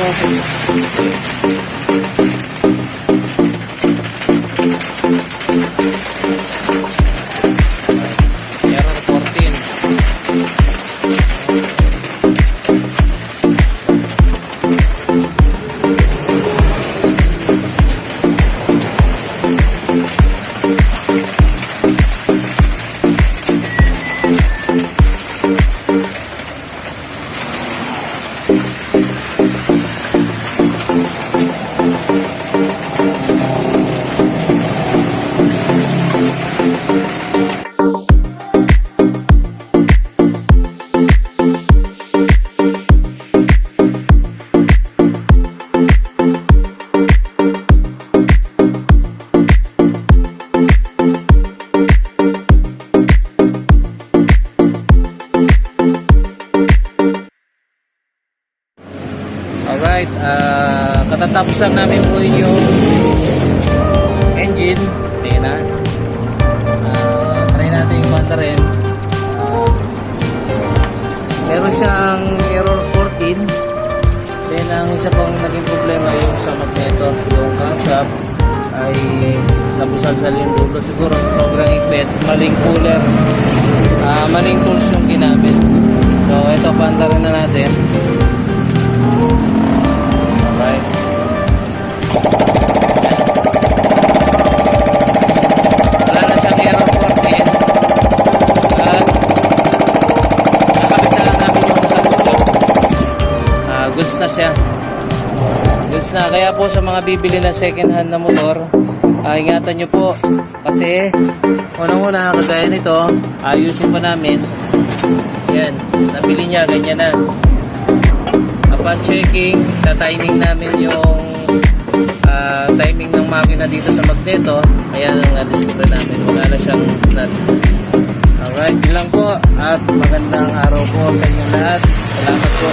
Error 14. Alright, katatapos lang namin po yung engine. Ayan na. Try natin yung banda rin. Meron siyang error 14. Then ang isa pang naging problema yung sa magneto. Yung crankshaft ay nabusalsal yung dulo. Siguro sobrang ipit. Maling cooler. Maling tools yung ginamit. So ito, banda rin na natin. Alright. Wala na siyang error 14. At nakabit na lang namin yung motor. Goods na siya. Goods na. Kaya po sa mga bibili na second hand na motor, ingatan nyo po. Kasi unang-una, kagaya nito, ayusin pa namin. Yan. Nabili niya, ganyan na. Upon checking, timing namin yung timing ng makina dito sa magneto. Ayan ang na-discover namin. Wala na siyang nut. Alright, yun lang po. At magandang araw po sa inyo lahat. Salamat po.